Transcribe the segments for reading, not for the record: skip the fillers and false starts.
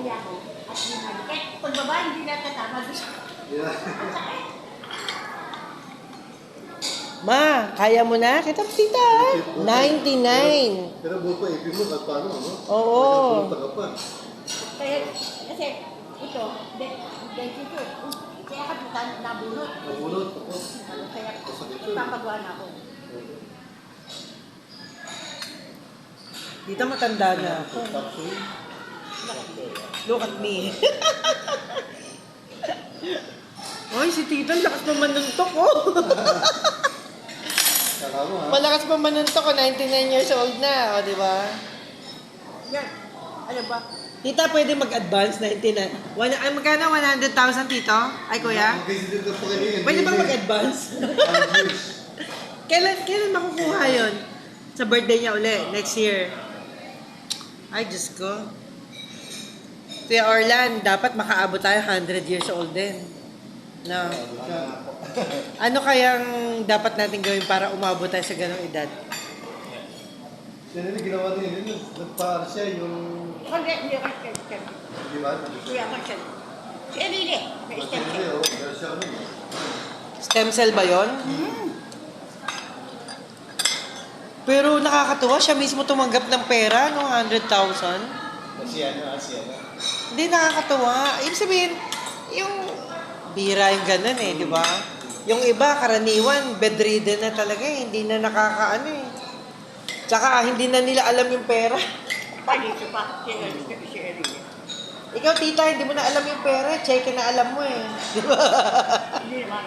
Uwi ako at yung kahit pagbaba hindi natatama doon sa Ma, kaya mo na? Kita tita. 99. Pero buo pa ipin mo at paano, ano? Oo. Taga pa. Kaya, kasi, ito, dahil dito, kaya ka puta nabunot. Nabunot, tapos. Kaya, Masakit yun. papagawa na ako. Tita, matanda na ako. Tapos, Look at me. Oy, si tita, lakas pa manuntok ko. kaka mo ha? Malakas pa manuntok ko, 99 years old na, o, di ba? Yan, ano ba? Tita, pwede mag-advance 99. Ay, magkano? 100,000, tito? Ay, kuya? Mag-visit ka pa kayo. Pwede bang mag-advance? Kailan makukuha yun? Sa birthday niya uli, next year. Ay, Diyos ko. Kuya Orlan, dapat makaabot tayo 100 years old din. No. Ano kayang dapat natin gawin para umabot tayo sa ganong edad? Yan yung ginawa niya yun. Nagpa siya yung... Hindi ako siya. Di ba? Kuya ako siya. Si Elile, may stem Hindi, cell. oh. Meron siya ano. Stem cell ba yon? Pero nakakatuwa, siya mismo tumanggap ng pera, no? 100,000. Asiana. Hindi nakakatuwa. Ibig sabihin, yung bira yung ganun eh, di ba? Yung iba, karaniwan, bedridden na talaga eh. Hindi na nakakaano eh. Tsaka hindi na nila alam yung pera. Dito pa, si Elile. Ikaw, tita, hindi mo na alam yung pera. Check na alam mo eh. Di ba? Hindi naman.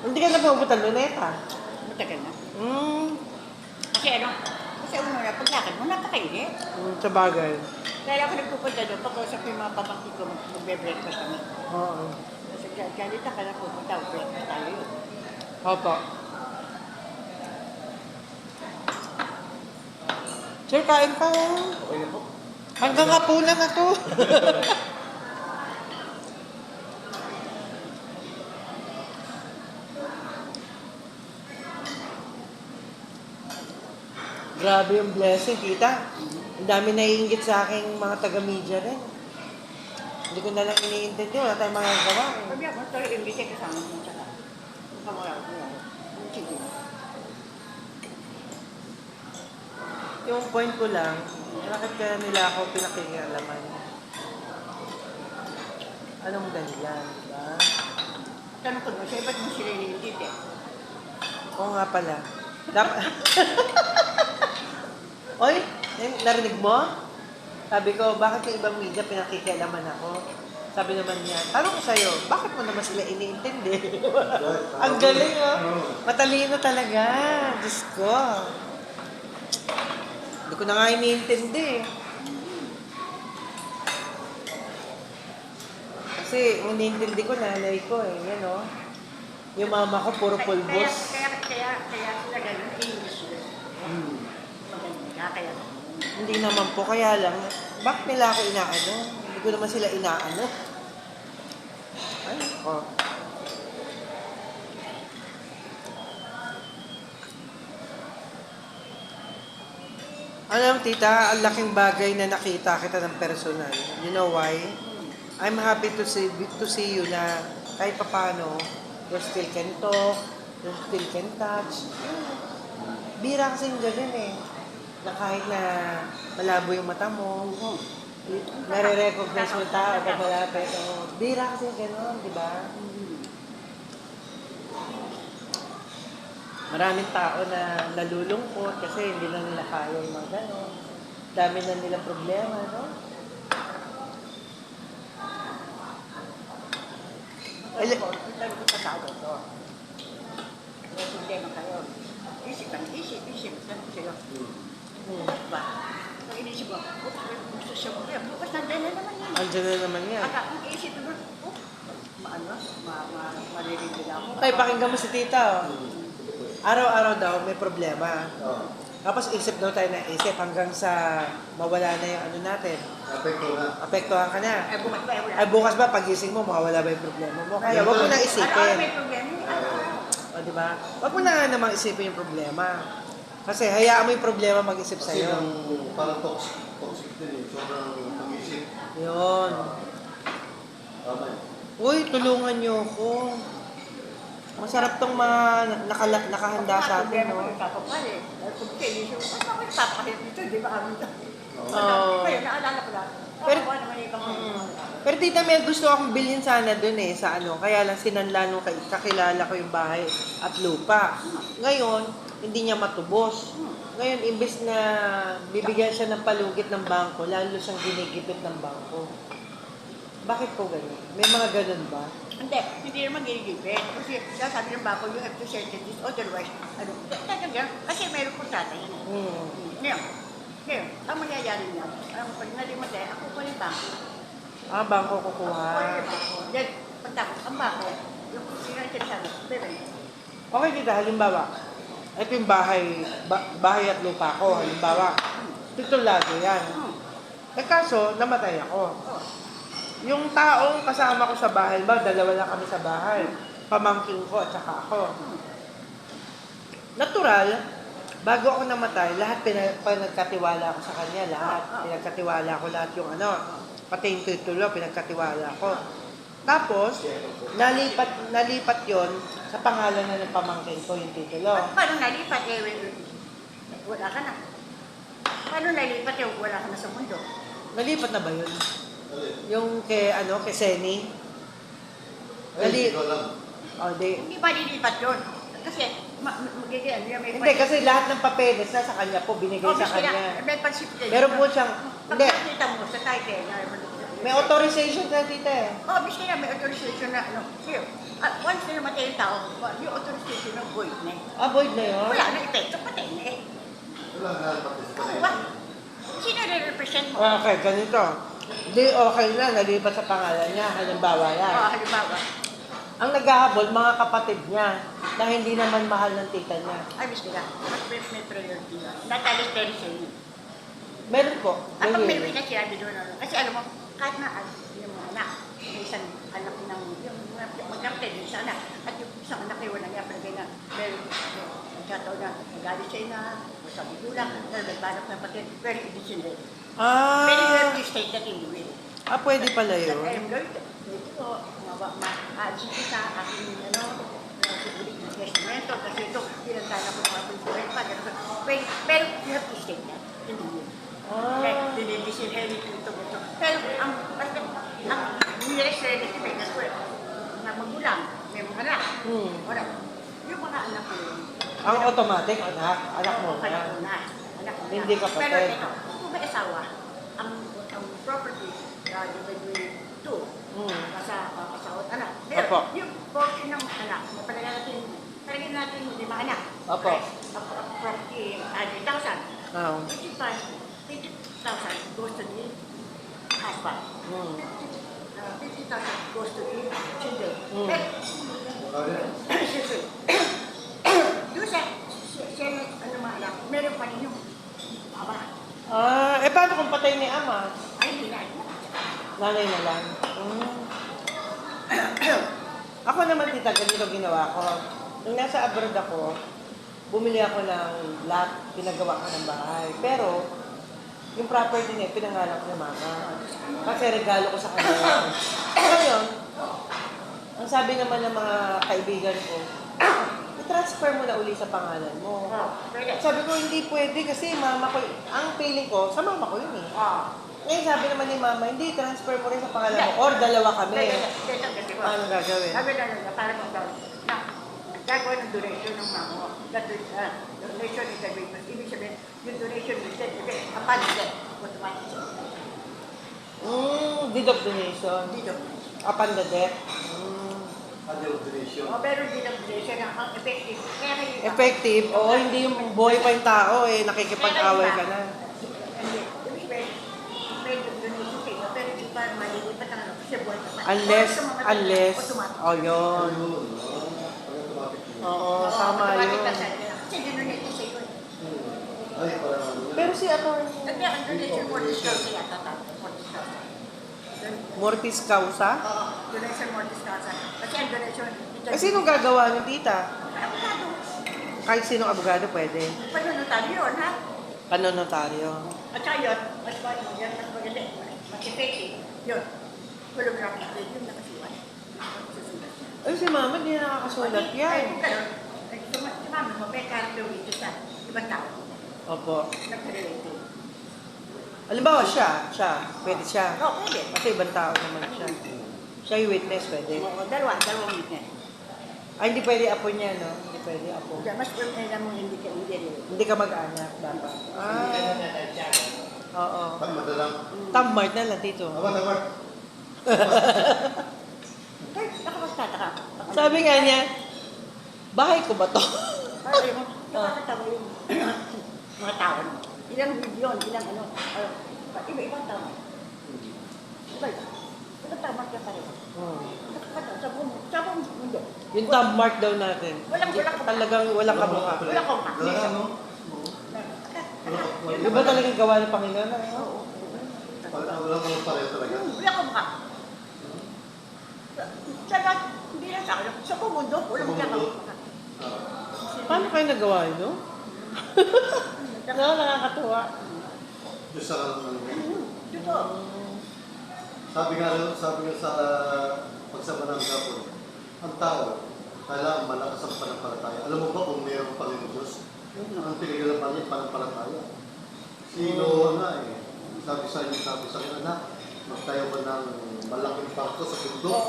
Hindi ka na pumunta luneta. Matagal na. Kasi Kasi una na, paglakad mo, napakainit. sa bagay. Kaya ako nagpupunta doon, pagkausap yung mga pamangkin ko, magbe-breakfast kami. Oo. Kasi ganito ka na pupunta, breakfast tayo yun. Opo. Sir, kain pa. Okay na po. Hanggang hapunan na to. Grabe yung blessing, tita. Ang dami naiingit sa aking mga taga-media rin. Hindi ko na lang iniintindi. Wala tayong mga gawa. Sabi ako, sorry, imbite kasama mo tsaka. Kamura ko yan. Sige. Yung point ko lang, bakit kaya nila ako pinakikialaman? Anong dahilan, diba? Tanong ko mo siya, ba't mo sila iniintindi? Oo nga pala. Oy, narinig mo? Sabi ko, bakit yung ibang media pinakikialaman ako? Sabi naman niya, tanong ko sa'yo, bakit mo naman sila iniintindi? Ang galing, oh. Matalino talaga. Diyos ko. Hindi ko na nga iniintindi. Kasi, ang iniintindi ko, nanay ko eh. Yan, oh. Yung mama ko, puro pulbos. Kaya sila ganun, English yun. Maganda, kaya Hindi naman po, kaya lang, bakit nila ako inaano? Hindi ko naman sila inaano. Ay, oh. Alam, tita, ang laking bagay na nakita kita ng personal. You know why? I'm happy to see you na kahit papano, you still can talk, you still can touch. Bira kasi yung ganun eh. Na kahit na malabo yung mata mo, nare-recognize mo yung tao pag malapit. Bira kasi yung ganun, di ba? Maraming tao na nalulungkot kasi hindi na nila kaya yung mga gano'n. Dami na nilang problema, no? Sabi ko sa tao to. May problema kayo. Isip. Sabi ko sa'yo. Ba? Pag inisip ko, gusto siya mo kaya. Bukas nandiyan na naman yan. Andiyan na naman yan. At ang isip ko, maririnig ako. Tay, pakinggan mo si tita, oh. Araw-araw daw may problema. Tapos isip daw tayo na isip hanggang sa mawala na yung ano natin. Apektuhan ka na. Ay bukas ba pagising mo mawala ba yung problema mo? Kaya wag mo na Ano isipin. may problema? O di ba? Wag mo na nga namang isipin yung problema. Kasi hayaan mo yung problema mag-isip Kasi sa'yo. parang toxic din eh. Sobrang pag-isip. Yun. Tama yun. Uy, tulungan niyo ako. Masarap tong mga nakahanda sa atin, no? Kapapal eh. Kung kayo, ano ako nagpapakahit dito, di ba amin to? Oo. Kaya naalala ko lang. Pero- Pero, naman yung kapatid. Pero tita, may gusto akong bilhin sana dun eh, sa ano. Kaya lang sinanla nung kakilala ko yung bahay at lupa. Ngayon, hindi niya matubos. Ngayon, imbes na bibigyan siya ng palugit ng bangko, lalo siyang ginigipit ng bangko. Bakit po ganun? May mga ganun ba? Hindi naman ginigipit. Kasi sabi ng bako, you have to settle this, otherwise, ano, talaga, kasi meron po sa atin. Ngayon, ang mangyayari niya, pag nalimatay, ako po yung bako. Ah, bangko kukuha. Ako po yung bako. Then, pagtapos, ang bako, yung sinansin sa akin, bebe. Okay, tita, halimbawa, ito yung bahay at lupa ko, halimbawa. Titulado yan. Eh kaso, namatay ako. Oh, Yung taong kasama ko sa bahay, ba, dalawa lang kami sa bahay. Pamangkin ko at saka ako. Natural, bago ako namatay, lahat pinagkatiwala ko sa kanya, lahat. Pinagkatiwala ko lahat yung ano, pati yung titulo, pinagkatiwala ko. Tapos, nalipat yon sa pangalan na ng pamangkin ko yung titulo. paano nalipat eh, wala ka na. Paano nalipat eh, wala ka na sa mundo? Nalipat na ba yun? Alin? Yung kay Seni? Ay, hindi ko alam. Oh, Hindi ba nilipat yun? Kasi, magiging, may Hindi, kasi lahat ng papeles na sa kanya po, binigay sa kanya. May pansip kayo. Meron po siyang, hindi, Pagkakita mo sa title, may authorization na tita eh. Oh, miski na may authorization na, ano, sige, once na namatay yung tao, yung authorization na void na eh. Ah, void na yun? Wala na epekto, patay na eh. Wala nga participate. What? Sino re-represent mo? Ah, okay, ganito. Di okay na, nalipat sa pangalan niya, halimbawa yan. Halimbawa, Ang naghahabol, mga kapatid niya, na hindi naman mahal ng tita niya. ay miski na, mas may priority na. Natalis tayo sa inyo. Meron po. At pag may May witness siya, doon ano. Kasi alam mo, kahit na yung mga anak, may isang anak ng, yung magkapatid, yung isang anak, at yung isang anak ay wala niya, pero na, meron, nagkataon na, nagalit siya na, o sa magulang, na nagbalak ng patid, pero hindi siya rin. Pero you have to state that in the will. pwede pala That I yun. am going to, ito, ma-aadsin ko sa aking, ano, testamento, kasi ito, pinagkala ko mga pagkakas pa, gano'n. Pero you have to state that in the will. Ah, Dinidisinherit ito. Pero ang nearest relative ay na magulang, may mga anak. Ora, yung mga anak ko yun. ang automatic, anak mo Anak na. mo na. Anak mo na. Hindi kapatid. Pero ito, kung may asawa, ang property, between two, asawa at anak. Pero Opo. yung portion ng anak, palagyan natin 5 anak. Opo. Okay? Property, 100,000. Ah, 50,000 goes to the husband. 50,000 goes to the children. Doon sa ano mga anak, meron pa rin yung ama. paano kung patay ni ama? Ay, hindi na. Nanay na lang. Ako naman, tita, ganito ginawa ko. Nung nasa abroad ako, bumili ako ng lot, pinagawa ko ng bahay. Pero, yung property niya, pinangalan ko ni mama. Kasi regalo ko sa kanya. Ngayon, ang sabi naman ng mga kaibigan ko, i-transfer mo na uli sa pangalan mo. Sabi ko, hindi pwede kasi mama ko, ang feeling ko, sa mama ko yun eh. Ngayon sabi naman ni mama, hindi, transfer mo rin sa pangalan mo. Or dalawa kami. Paano gagawin? Sabi na, parang mag-down. Na, gagawin ng donation ng mama mo. That is, donation is a great. Ibig sabihin, yung donation is dead. Upon death, automatic. Deed of donation. Dito. Upon the death. Donation. Pero deed of donation ang effective. Kaya kayo iba. Effective. Oo, hindi yung buhay pa yung tao eh. Nakikipag-away ka na. Hindi. Ibig sabihin, may donation sa iyo, pero hindi pa malilipat ang ano, kasi buhay pa pa. Unless, Automatic. oh yun. Ayun. Automatic yun. Oo, tama Automatic yun. ka sa iyo. Kasi dinonate ko sa iyo. Ay, parang Pero si attorney Kasi ang donation mortis causa yata. Mortis causa. Mortis Causa? Oo, donation mortis causa. Kasi ang donation... Eh, sino gagawa ng tita? Abogado. kahit sinong abogado pwede. Panunotary yun, ha? Panonotaryo. At saka yun, mas maganda, mas effective. Yun. Holographic din yung nakasulat. Susulat niya. Ay, si mama, hindi na nakakasulat Ay, yan. kung gano'n, si mama mo, may character dito sa ibang tao. Opo. Nagka-relate. Halimbawa siya, pwede siya. Oo, pwede. Kasi ibang tao naman siya. Siya yung witness, pwede. Oo, dalawang witness. Ay, hindi pwede apo niya, no? Hindi pwede apo. Mas alam mo hindi ka relate. Hindi ka mag-anak, dapat. Oo. Madalang. Tamart na lang dito. Tama. Ay, nakapagtataka. Sabi nga niya, bahay ko ba to? Ay, nakakatawa yung mga tao. Ilang video, ilang ano, iba-ibang tao. Iba tama ka pareho. Sa buong mundo. Yung tamart daw natin. Walang Talagang walang kamukha. Wala kong pa. Wala, no? Di ba talagang gawa ng Panginoon? Oo. Wala kang pareho talaga. Wala kong pa. Sa lahat, hindi lang sa akin. Sa buong mundo, walang kamukha. Paano kayo nagawa yun, no? No, nakakatuwa. Diyos sa ano. Totoo. Sabi nga sa pagsama ng Gapon, ang tao, kailangan malakas ang panampalataya. Alam mo ba kung mayroong Panginoon Diyos? Ang pinigilan pa niya, panampalataya. Sino nga eh, sabi sa akin, anak, magtayo mo ng malaking barko sa bundok.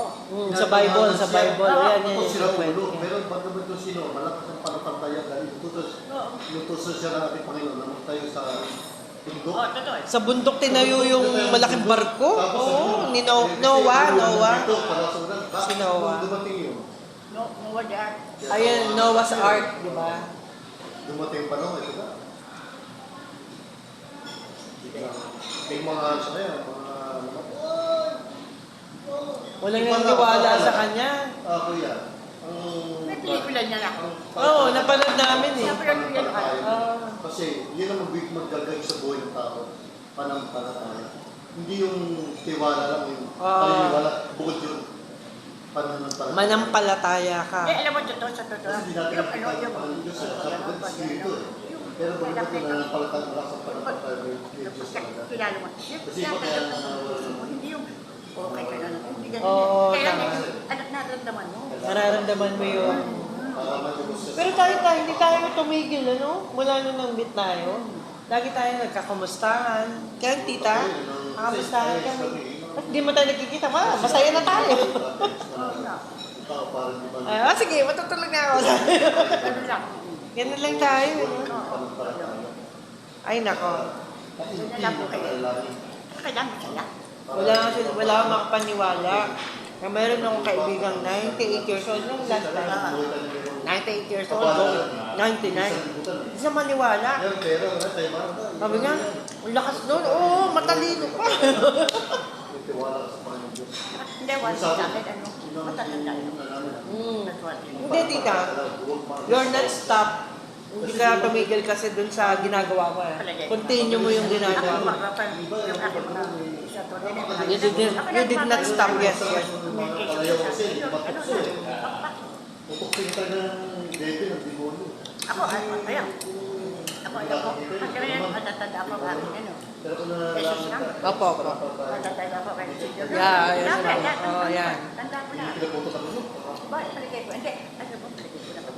Sa Bible, sa Bible. Yan, Ito sila yan. ulo. Meron ba naman ito sino? Malakas ang panampalataya dahil inutusan siya ng ating Panginoon na magtayo sa bundok. Oo, totoo. Sa bundok tinayo yung malaking barko. Oo, ni Noah. Ito, para sa ulan. Si Noah. Kung dumating yun, No, what they are. Ayun, Noah's Ark, di ba? dumating pa lang, ito ba? May mga ano sa kanya, mga Walang naniwala sa kanya. kuya, May pelikula niya lang. Oo, napanood namin eh. Siyempre, ano yan, Kasi yun ang magagay sa buhay ng tao, panampalataya. Hindi yung tiwala lang, yung paniniwala, bukod yun, pananampalataya. Manampalataya ka. alam mo, totoo sa totoo. Kasi di natin nakikita yung Panginoon Diyos, sabi ko, Espiritu eh. Pero kung ito nananampalataya, wala sa pananampalataya may Diyos talaga. Kilala mo. Kasi iba kaya Hindi yung, okay ka na lang. Hindi ganun. Oo, Kaya tama. anak nararamdaman mo. Nararamdaman mo yun. Pero tayo, hindi tayo tumigil, ano? Mula nung nang-meet tayo. Lagi tayo nagkakamustahan. Kaya, tita, kakamustahan kami. At hindi mo tayo nagkikita, masaya na tayo. Sige, matutulog na ako. Ganun lang. Ganun lang tayo. Ay, nako. Ganun lang po kayo. Kailangan masaya. Wala akong makapaniwala. Na meron akong kaibigang 98 years old nung last time. 98 years old, 99. Hindi siya maniwala. Sabi nga, ang lakas doon. Oo, matalino pa. Hindi, wala sa akin, ano, matatanda yun. Hindi, tita. You're not stop. Hindi ka tumigil kasi dun sa ginagawa mo. Continue mo yung ginagawa mo. You did not stop. Yes, yes. Pupukin ka ng bebe ng demonyo. Ako, ayan. Ako, alam ko. Pag kaya matatanda ako ang aking ano. Jesus lang. Opo, opo. Matatanda ako kay Jesus. Yeah, oh, yan. Tanda ko na. Pinapunta ka mo. Bakit paligay ko? Hindi. Ano po, paligay ko na pag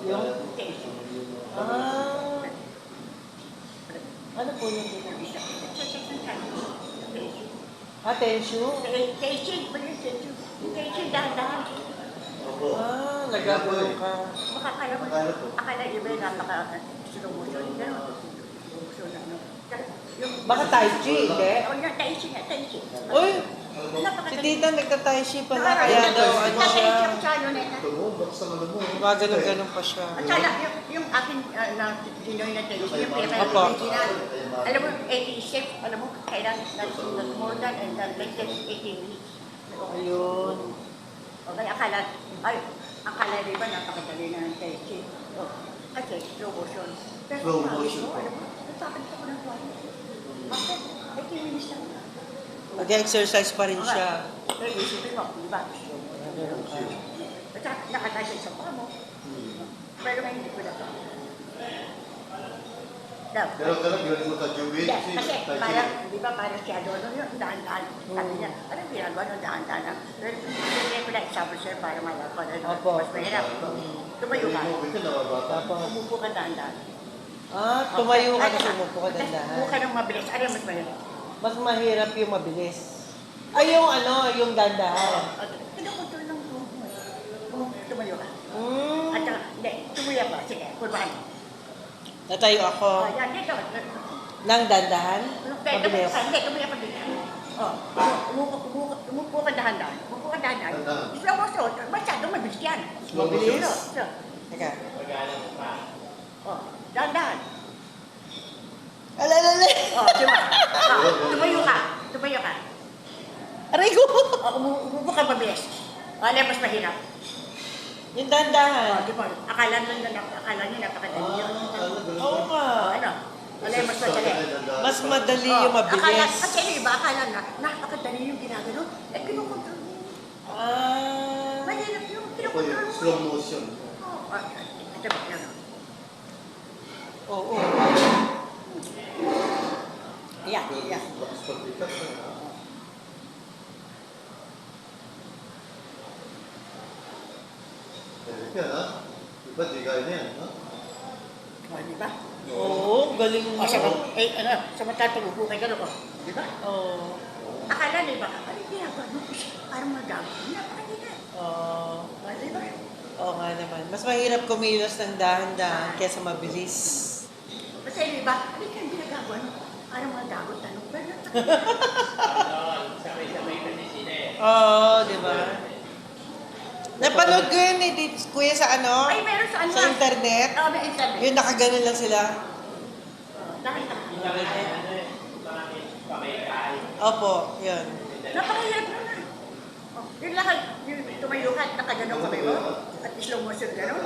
Yung? Tensyon. Ano po yung tita? Tensyon. Atensyon? Tensyon. Tensyon, dahan-dahan. Nagagawin ka. Makakala mo, akala iba yung napaka-slow motion. Gano'n. Slow motion na ano. Baka Tai Chi, hindi? O yung Tai Chi nga, Tai Chi. Uy! Si tita nagta-Tai Chi pa na, kaya daw ano siya. Ito mo, baksa ano mo. Gumagano'n-ganon pa siya. At saka yung akin na Pinoy na Tai Chi, yung Opo. original. Alam mo, 80 steps, alam mo, kailan, that's more than and like 18 weeks. Ayun. Okay, akala rin ba napakadali na ng Tai Chi? Kasi slow motion. Pero Slow motion. alam mo, nasapit ako ng tuwan. Bakit? 18 minutes lang. Mag-exercise pa rin siya. Pero isipin mo, di ba? At saka nakatay sa isang pa mo. Pero ngayon hindi ko na to. Daw. Pero talagang galing mo sa Jewel. Hindi, kasi parang, di ba parang si Adono yung daan-daan. Sabi niya, anong ginagawa ng daan-daan? Pero hindi ko na example sa'yo para malaman ko. Opo. Mas mahirap. Tumayo ka. Movie ka, nababata. Tapos, Umupo ka daan-daan. tumayo ka Ay, na sumupo ka Umupo dandahan. ka ng mabilis. Ano yung mas mahirap? Mas mahirap yung mabilis. Ay, yung yung dandahan. Kinukontrol ng buhok mo. Tumayo ka. Mm. At saka, hindi, tumuya ka. Sige, kurbahan. Natayo ako. Yan, dito. Nang dandahan? Mabilis. Hindi, tumuya ka dito. Umupo ka dahan-dahan. Umupo ka dahan-dahan. Dahan-dahan. Slow motion. Masyadong mabilis yan. Mabilis? So, Teka. dahan-dahan. Alalala. Diba? Tumayo ka. Tumayo ka. Aray ko. Umupo ka mabilis. Ano yung mas mahirap? Yung dandahan. Di ba? Akala niyo napakadali yun. Oo nga. Ano? Ano yung mas madali? Mas madali yung mabilis. Kasi yung iba, akala na, napakadali yung ginagano. Kinukontrol mo. Mahirap yung Ako kinukontrol yun, mo. slow motion. Ito ba yan? Oo. Yan. Bakas pagpitas. Yan, ha? Diba, di kaya na yan, ha? Di ba? Oo, galing mo. Samantala pag-upo kayo gano'n ko. Di ba? Oo. Akala na iba, ano yung ginagawa mo? Parang magago. Napakadali. Oo. Di ba? Oo nga naman. Mas mahirap kumilos ng dahan-dahan kesa mabilis. Kasi yung iba, ano yung ginagawa mo? Parang magago. Tanong ba? Oo, di ba? Napanood ko yun kuya sa ano? Ay, meron sa ano? Sa internet. Oo, may internet. Yung nakaganon lang sila. Nakita ko. Opo, yun. Napakahirap naman. Yung lahat, yung tumayo ka at nakaganon kamay mo, at slow motion gano'n.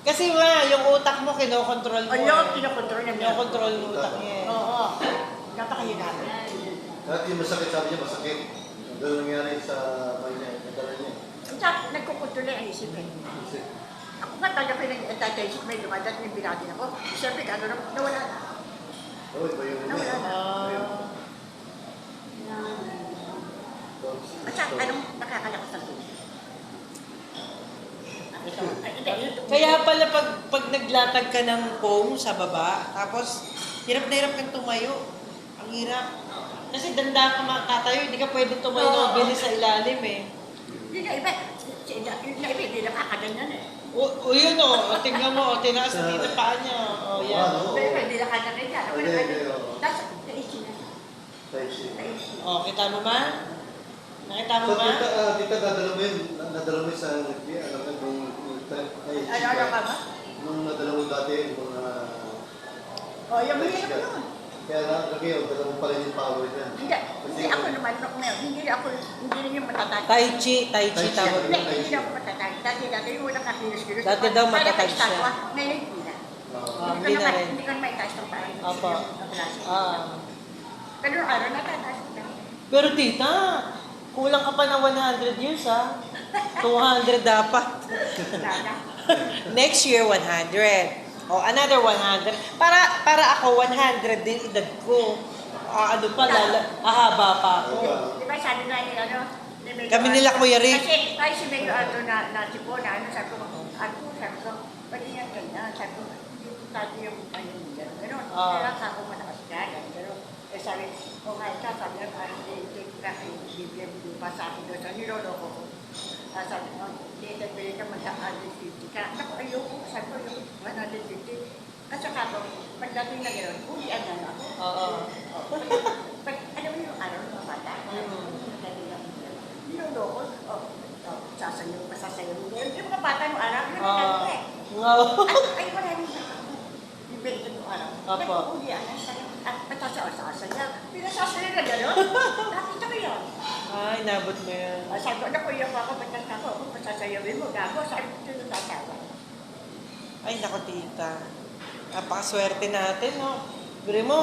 Kasi nga, yung utak mo, kinokontrol mo. Yung kinokontrol niya. Kinokontrol mo utak niya. Oo. Napakahirap. Dati yung masakit, sabi niya masakit. Ganun nangyari sa kanya, nadala niya. Sa nagkukontrol na ang isip eh. Kasi, Ako nga talaga ko yung anti-isip may lumadat, may binati ako. Siyempre, gano'n, nawala na. oh, iba yung Nawala na. At saka, anong nakakalakas ng tubig? Kaya pala pag naglatag ka ng foam sa baba, tapos hirap na hirap kang tumayo. Ang hirap. Kasi danda ka makatayo, hindi ka pwede tumayo Oo. ng bilis sa ilalim eh. Yung iba, hindi nakakaganyan eh. O yun o, tingnan mo, tinaas na dito paa niya. O yan. Oo. Yung iba, hindi nakakaganyan. Hindi, oo. Tapos, naisip na. Taisi. O, kita mo ba? Nakita mo So, ba? tita, nadala mo yun, nadala mo yun sa, alam mo, nung, Ano ka ba? nung nadala mo dati, nung, O, yung hirap yun. kaya lagi yun, dala mo pa rin yung power niya. Hindi ako naman ngayon. Hindi rin yung matatag. Tai Chi tawag. Hindi ako matatag. Dati yung unang kakilos-kilos. Dati daw matatag siya. Ngayon, hindi na. Hindi na rin. Hindi ko na maitaas ng paa. Opo. Pero nung araw, natataas ko na. Pero tita, kulang ka pa ng 100 years ha. 200 dapat. Lala. Next year, 100. O, another 100. Para ako, 100 din edad ko. Ano pa, hahaba pa ako. Di ba sabi nga ni ano? Ni Mayo Kami Arto- nila, Kuya Rick. Kasi tayo si Mayo Arto na si Po na ano, sabi ko, pati yan ganyan. Sabi ko, hindi ko tayo yung ano gano'n. Gano'n. Kaya ako malakas ka, gano'n. Eh sabi, nga ikaw, sabi niya, hindi ka kayo bibigyan pa sa akin doon. Sabi, niloloko ko. Sabi ko, hindi ka pwede ka mag-150 ka. Naku, ayoko. Sabi ko, ayoko, 150. At saka ko, pagdating na gano'n, uwian na ako. Oo. Alam mo yung araw ng bata? Niloloko. Sasayaw, masasayaw. Yung mga bata ng araw, yun ang ano eh. Ay, wala rin sa yung bento ng araw. Opo. Nag-uulian na siya. At sasayaw. Pinasasayaw na gano'n. Nakita ko yun. Ay, nabot mo yan. Sabi ko, naku, iyak ako, ba't ako? Kung pasasayawin mo, gago. Sabi ko, sino sasawa? Ay, naku tita. Napakaswerte natin, no? Biro mo,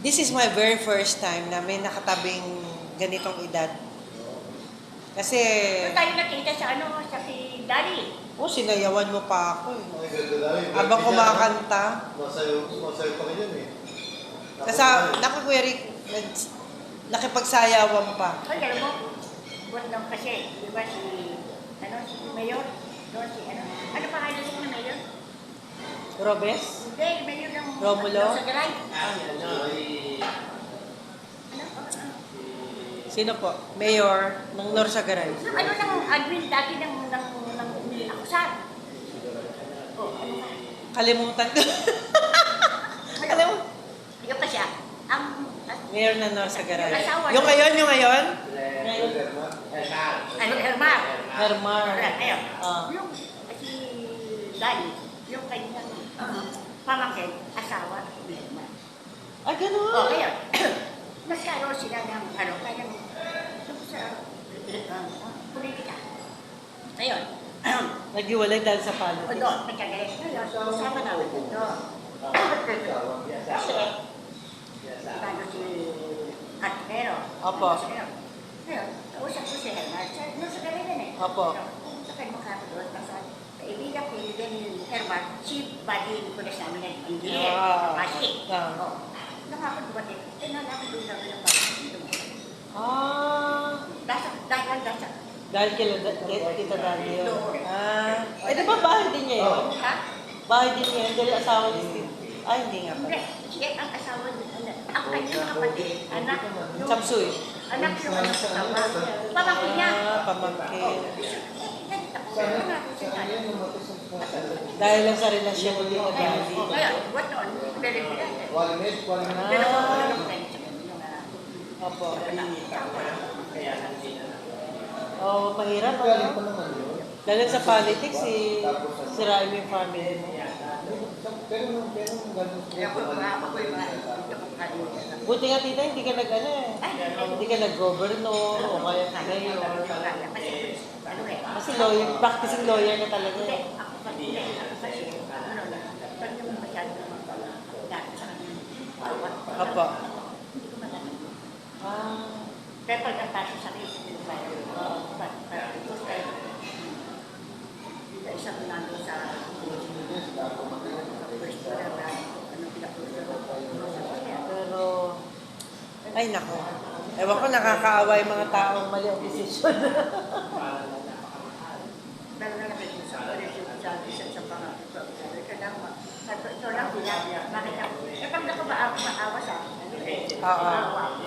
this is my very first time na may nakatabing ganitong edad. Kasi, Doon tayo nakita sa ano, sa si Daddy. Oh, sinayawan mo pa ako eh. Ay, ganda lang yun. Habang kumakanta. Masayo pa rin yun eh. Kasi, naku Kuya Rick, nakipagsayawan pa. Ay, alam mo, buwan lang kasi, di ba si Mayor? Doon si ano pa kayo sa Mayor? Robes? Hindi, Mayor ng Romulo? Sa Garay. Sino po? Mayor ng Norsagaray. Ano nang admin dati ng akusar? Oh, ano ba? Kalimutan ko. Alam mo? Yung pa siya, ang Mayor ng Norsagaray. Asawa. Yung ngayon? Hermar. Hermar. Ayun. Ah. Yung si Dali, yung kanyang pamangkin, asawa ni Hermar. Ay, ganun. Oh, ayun. Nagkaroon sila ng kanyang sa politika. Ayun. Naghiwalay dahil sa politics. Doon, nagkagalit. Ngayon, usama namin ito. Kasi, bago si Artero. Opo. Ngayon, kausap ko si Hermar. Nasa galitan eh. Opo. Sa kayo makakatuwa, nasa kaibigan ko, hindi ni Hermar, si Buddy Nicolas namin na engineer. Ah. Pasi. Ah. Oh. Nakakot dumating. Nalakot doon lang yung pasi. Ah. Dasa. Dahil kita dahil yun. Doon. Ah. Ay, di ba bahay din niya yun? Ha? Bahay din niya yun. Dahil asawa ni Steve. Ay, hindi nga Hindi. pala. Siya ang asawa niya. Ang kanyang kapatid, anak. yung- Chapsuy. Anak yung anak sa tawa. Pamangkin niya. Ah, pamangkin. Ganito. Ano nga po siya tayo? Dahil lang sa relasyon ko dito dahil. Kaya, what on? Very good. Pero Ah. yung Opo. Oh, mahirap ano? Dahil sa politics, sirain mo yung family mo. kaya ako ako'y makakalimutan. Buti nga tita, hindi ka nag-ano eh. Hindi ka nag-governor o kaya mayor. Ano eh? Kasi lawyer, practicing lawyer na talaga. Hindi, eh. ako kasi, ano lang, pag yung masyado dati sa kanya, Opo. hindi ko madami. Ah. Pero pag ang taso sa akin, hindi ko kaya. Isa ko nandun sa Pero, ay nako. Ewan ko, nakakaawa yung mga taong mali ang desisyon. Pero nalaki ko sa isa sa pangako. Ito lang, bakit ako? Kapag ako maawa sa akin, Oo.